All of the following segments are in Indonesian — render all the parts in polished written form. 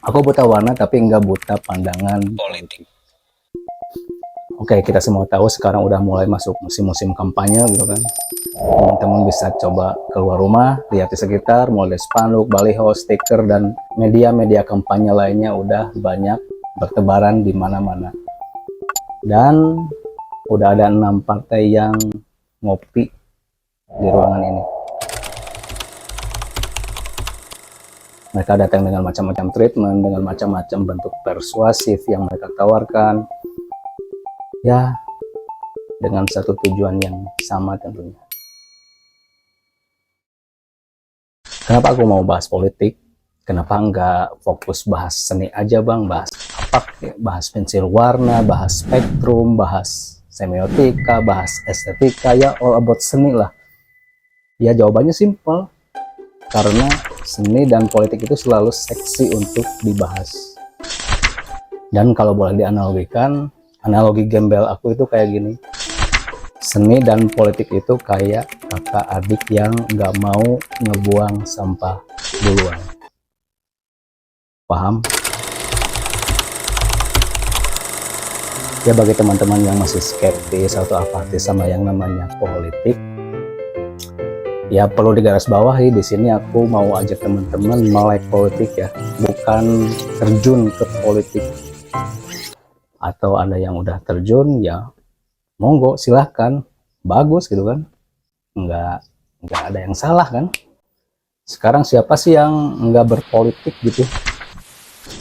Aku buta warna tapi nggak buta pandangan politik. Oke, kita semua tahu sekarang udah mulai masuk musim-musim kampanye gitu kan. Teman-teman bisa coba keluar rumah, lihat di sekitar, mulai dari spanduk, baliho, stiker, dan media-media kampanye lainnya udah banyak bertebaran di mana-mana. Dan udah ada 6 partai yang ngopi di ruangan ini. Mereka datang dengan macam-macam treatment, dengan macam-macam bentuk persuasif yang mereka tawarkan. Ya, dengan satu tujuan yang sama tentunya. Kenapa aku mau bahas politik? Kenapa nggak fokus bahas seni aja bang? Bahas apa? Bahas pensil warna, bahas spektrum, bahas semiotika, bahas estetika, ya all about seni lah. Ya jawabannya simple, karena seni dan politik itu selalu seksi untuk dibahas. Dan kalau boleh dianalogikan, analogi gembel aku itu kayak gini. Seni dan politik itu kayak kakak adik yang nggak mau ngebuang sampah duluan. Paham? Ya bagi teman-teman yang masih skeptis atau apatis sama yang namanya politik, ya perlu digarisbawahi di sini aku mau ajak teman-teman melek politik ya, bukan terjun ke politik. Atau ada yang udah terjun ya monggo silahkan, bagus gitu kan, nggak ada yang salah kan. Sekarang siapa sih yang nggak berpolitik gitu?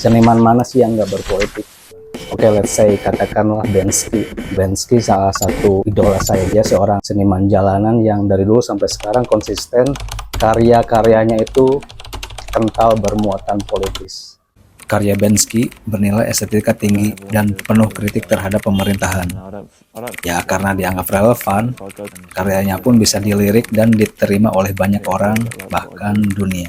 Seniman mana sih yang nggak berpolitik? Oke, let's say katakanlah Bensky salah satu idola saya. Dia seorang seniman jalanan yang dari dulu sampai sekarang konsisten, karya-karyanya itu kental bermuatan politis. Karya Bensky bernilai estetika tinggi dan penuh kritik terhadap pemerintahan. Ya, karena dianggap relevan, karyanya pun bisa dilirik dan diterima oleh banyak orang, bahkan dunia.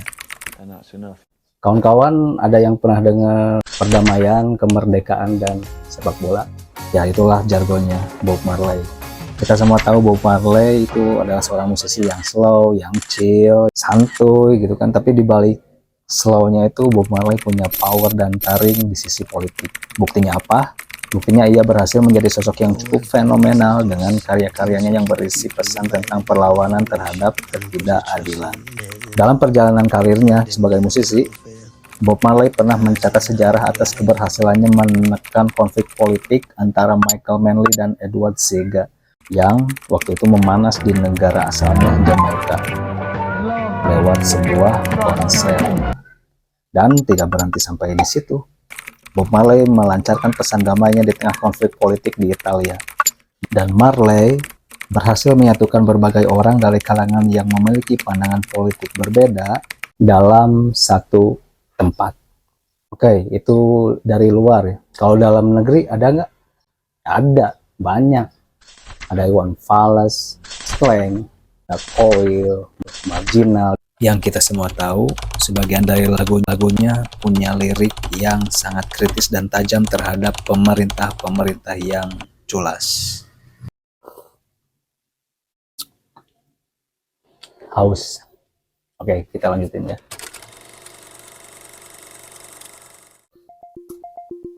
Kawan-kawan, ada yang pernah dengar perdamaian, kemerdekaan, dan sepak bola? Ya, itulah jargonnya Bob Marley. Kita semua tahu Bob Marley itu adalah seorang musisi yang slow, yang chill, santuy gitu kan. Tapi di balik slow-nya itu Bob Marley punya power dan taring di sisi politik. Buktinya apa? Buktinya ia berhasil menjadi sosok yang cukup fenomenal dengan karya-karyanya yang berisi pesan tentang perlawanan terhadap ketidakadilan. Dalam perjalanan karirnya sebagai musisi, Bob Marley pernah mencatat sejarah atas keberhasilannya menekan konflik politik antara Michael Manley dan Edward Seaga yang waktu itu memanas di negara asalnya Jamaika lewat sebuah konser. Dan tidak berhenti sampai di situ. Bob Marley melancarkan pesan damainya di tengah konflik politik di Italia. Dan Marley berhasil menyatukan berbagai orang dari kalangan yang memiliki pandangan politik berbeda dalam satu tempat. Oke, itu dari luar ya. Kalau dalam negeri ada nggak? Ada, banyak. Ada Iwan Fals, Slank, Coil, Marginal. Yang kita semua tahu, sebagian dari lagu-lagunya punya lirik yang sangat kritis dan tajam terhadap pemerintah-pemerintah yang culas. Haus. Oke, kita lanjutin ya.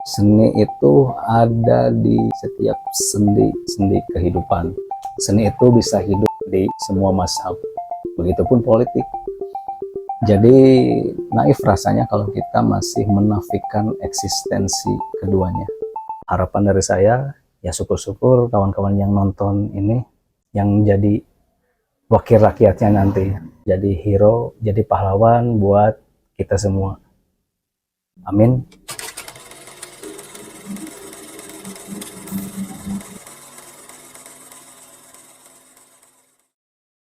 Seni itu ada di setiap sendi-sendi kehidupan. Seni itu bisa hidup di semua mazhab. Begitupun politik. Jadi naif rasanya kalau kita masih menafikan eksistensi keduanya. Harapan dari saya, ya syukur-syukur kawan-kawan yang nonton ini, yang jadi wakil rakyatnya nanti. Jadi hero, jadi pahlawan buat kita semua. Amin.